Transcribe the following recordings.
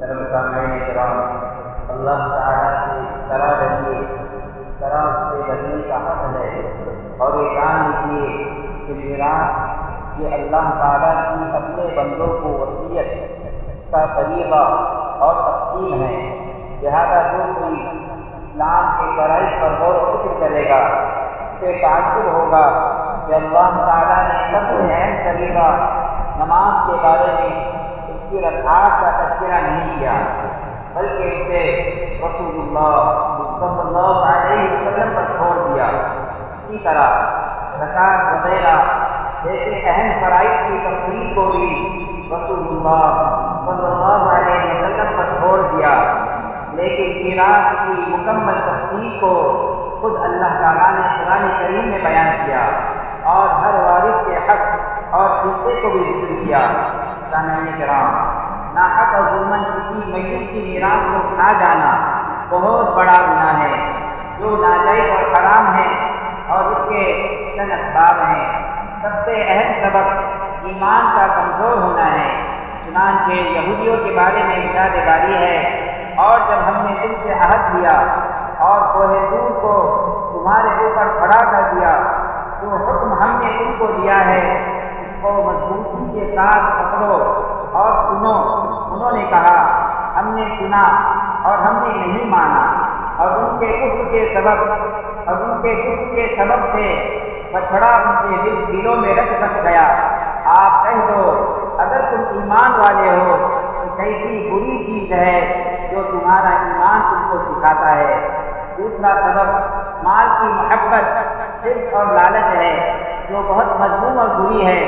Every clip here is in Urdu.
محترم سامعین کرام، اللہ تعالیٰ سے اس طرح رہیے، اس طرح اس سے بچنے کا حق ہے، اور یہ جان لیجیے کہ میراث یہ اللہ تعالیٰ کی اپنے بندوں کو وصیت کا طریقہ اور تقسیم ہے۔ لہذا جو کوئی اسلام کے فرائض پر غور و فکر کرے گا اسے تعجب ہوگا کہ اللہ تعالیٰ نے سب سے اہم طریقہ نماز کے بارے میں اس کی رکعات کا تذکرہ نہیں کیا، بلکہ اسے رسول اللہ صلی اللہ علیہ وسلم پر چھوڑ دیا۔ اسی طرح زکوٰۃ وغیرہ جیسے اہم فرائض کی تفصیل کو بھی رسول اللہ صلی اللہ علیہ وسلم پر چھوڑ دیا، لیکن میراث کی مکمل تفصیل کو خود اللہ تعالیٰ نے قرآن کریم میں بیان کیا اور ہر وارث کے حق اور حصے کو بھی ذکر کیا۔ سامعین کرام، ناحق اور ظلماً کسی میت کی میراث کو کھا جانا بہت بڑا گناہ ہے جو ناجائز اور حرام ہے، اور اس کے چند اسباب ہیں۔ سب سے اہم سبب ایمان کا کمزور ہونا ہے۔ چنانچہ یہودیوں کے بارے میں ارشاد باری ہے، اور جب ہم نے تم سے عہد لیا اور کوہ طور کو تمہارے اوپر کھڑا کر دیا، جو حکم ہم نے تم کو دیا ہے اس کو مضبوطی کے ساتھ پکڑو اور سنو۔ انہوں نے کہا ہم نے سنا اور ہم نے نہیں مانا، اور ان کے کفر کے سبب سے بچھڑا ان کے دلوں میں رچ بس گیا۔ آپ کہہ دو اگر تم ایمان والے ہو تو کیسی بری چیز ہے جو تمہارا ایمان تم کو سکھاتا ہے۔ دوسرا سبب مال کی محبت، حرص اور لالچ ہے، جو بہت مذموم اور بری ہے۔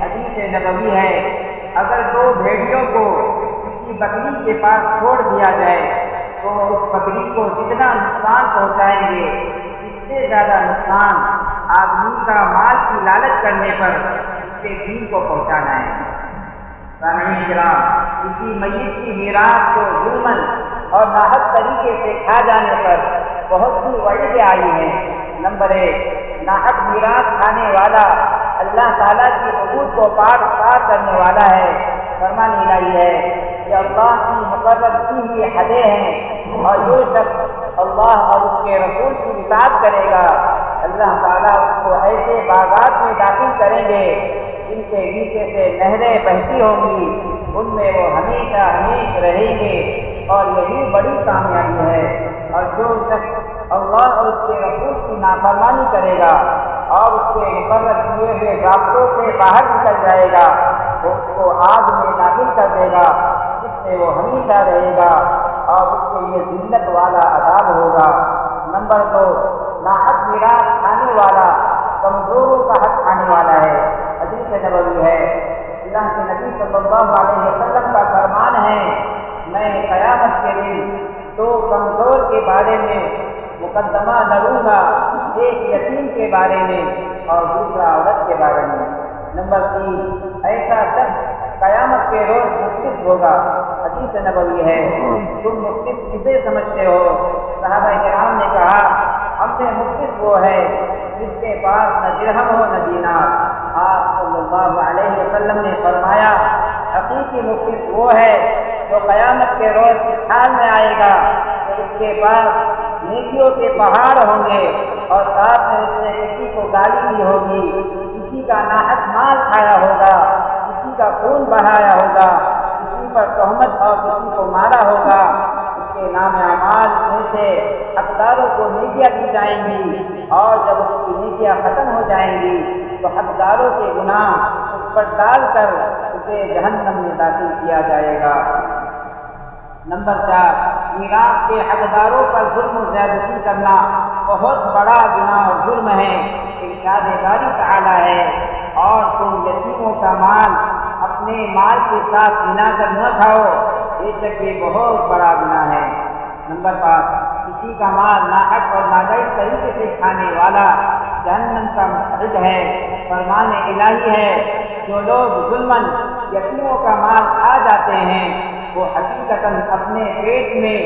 حدیث نبوی ہے، اگر دو بھیڑیوں کو کسی بکری کے پاس چھوڑ دیا جائے تو اس بکری کو جتنا نقصان پہنچائیں گے اس سے زیادہ نقصان آدمی کا مال کی لالچ کرنے پر اس کے دین کو پہنچانا ہے۔ سامعین کرام، کسی میت کی میراث کو ظلماً اور ناحق طریقے سے کھا جانے پر بہت سی وعیدیں آئی ہیں۔ نمبر 1، ناحق میراث کھانے والا اللہ تعالیٰ کی حدود کو پار کرنے والا ہے۔ فرمان الہی ہے کہ اللہ کی مقرر کی ہوئی حدیں ہیں، اور جو شخص اللہ اور اس کے رسول کی اطاعت کرے گا اللہ تعالیٰ اس کو ایسے باغات میں داخل کریں گے جن کے نیچے سے نہریں بہتی ہوں گی، ان میں وہ ہمیشہ ہمیشہ رہیں گے، اور یہی بڑی کامیابی ہے۔ اور جو شخص اللہ اور اس کے رسول کی نافرمانی کرے گا اور اس کے مقرر کیے ہوئے ضابطوں سے باہر نکل جائے گا وہ اس کو آگ میں داخل کر دے گا، جس میں وہ ہمیشہ رہے گا، اور اس کے لیے ذلت والا عذاب ہوگا۔ نمبر 2، ناحق میراث کھانے والا کمزوروں کا حق کھانے والا ہے۔ حدیث نبوی ہے، اللہ کے نبی صلی اللہ علیہ وسلم کا فرمان ہے، میں قیامت کے دن 2 کمزور کے بارے میں مقدمہ لڑوں گا، ایک یتیم کے بارے میں اور دوسرا عورت کے بارے میں۔ نمبر 3، ایسا شخص قیامت کے روز مفلس ہوگا۔ حدیث نبوی ہے، تم مفلس کسے سمجھتے ہو؟ صحابہ کرام نے کہا ہم نے مفلس وہ ہے جس کے پاس نہ درہم ہو نہ دینار۔ آپ صلی اللہ علیہ وسلم نے فرمایا حقیقی مفلس وہ ہے جو قیامت کے روز اس حال میں آئے گا کہ اس کے پاس نیکیوں کے پہاڑ ہوں گے، اور ساتھ میں اس نے کسی کو گالی دی ہوگی، کسی کا ناحق مال کھایا ہوگا، کسی کا خون بہایا ہوگا، کسی پر تہمت اور کسی کو مارا ہوگا۔ اس کے نام اعمال میں سے حقداروں کو نیکیاں دی جائیں گی، اور جب اس کی نیکیاں ختم ہو جائیں گی تو حقداروں کے گناہ اس پر ڈال کر اسے جہنم میں داخل کیا جائے گا۔ نمبر 4، میراث کے حقداروں پر ظلم و زیادتی کرنا بہت بڑا گناہ اور جرم ہے۔ ارشاد باری تعالیٰ ہے، اور تم یتیموں کا مال اپنے مال کے ساتھ ملا کر نہ کھاؤ، بے شک یہ بہت بڑا گناہ ہے۔ نمبر 5، کسی کا مال ناحق اور ناجائز طریقے سے کھانے والا جہنم کا مستحق ہے۔ فرمان الہی ہے، جو لوگ ظلماً یتیموں کا مال کھا جاتے ہیں وہ حقیقتاً اپنے پیٹ میں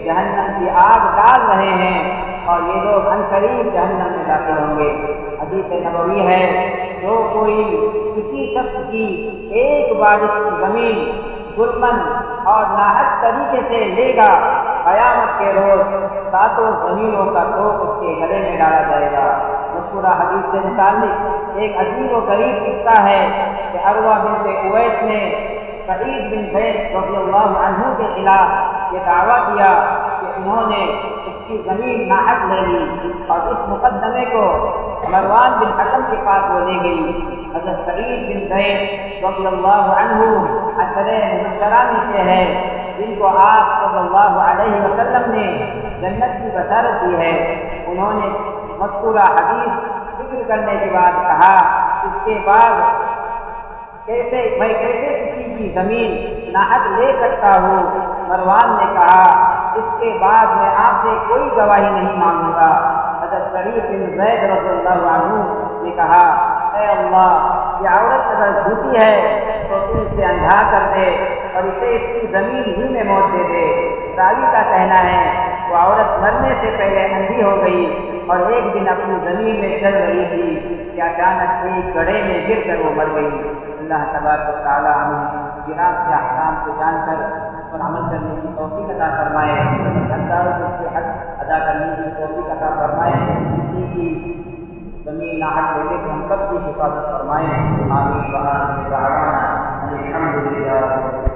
جہنم کی آگ ڈال رہے ہیں، اور یہ لوگ عنقریب جہنم میں داخل ہوں گے۔ حدیث نبوی ہے، جو کوئی کسی شخص کی ایک بارش کی زمین ظلمن اور ناحق طریقے سے لے گا، قیامت کے روز ساتوں زمینوں کا توپ اس کے گلے میں ڈالا جائے گا۔ مذکورہ حدیث سے متعلق ایک عجیب و غریب قصہ ہے کہ عروہ بنت اویس نے سعید بن زید رضی اللہ عنہ کے خلاف یہ دعویٰ کیا کہ انہوں نے اس کی زمین ناحق لے لی، اور اس مقدمے کو مروان بن حکم کے پاس وہ لے گئی۔ حضرت سعید بن زید رضی اللہ عنہ عشرہ مبشرہ میں سے ہے جن کو آپ صلی اللہ علیہ وسلم نے جنت کی بشارت دی ہے۔ انہوں نے مذکورہ حدیث ذکر کرنے کے بعد کہا، اس کے بعد میں کیسے کسی کی زمین ناحق لے سکتا ہوں؟ مروان نے کہا، اس کے بعد میں آپ سے کوئی گواہی نہیں مانگوں گا۔ حضرت سعید بن زید رضی اللہ عنہ نے کہا، اے اللہ، یہ عورت اگر جھوٹی ہے تو تو اسے اندھا کر دے اور اسے اس کی زمین ہی میں موت دے دے۔ راوی کا کہنا ہے وہ عورت مرنے سے پہلے اندھی ہو گئی اور ایک دن اپنی زمین میں چل رہی تھی کہ اچانک ایک گڑھے میں گر کر وہ مر گئی۔ اللہ تبارک و تعالی ہمیں میراث کے احکام کو جان کر اس پر عمل کرنے کی توفیق عطا فرمائے، حقداروں کو اس کے حق ادا کرنے کی توفیق عطا فرمائے، کسی کی زمین ناحق لینے سے ہم سب کی حفاظت فرمائے۔ آمین۔ وآخر دعوانا ان الحمد للہ۔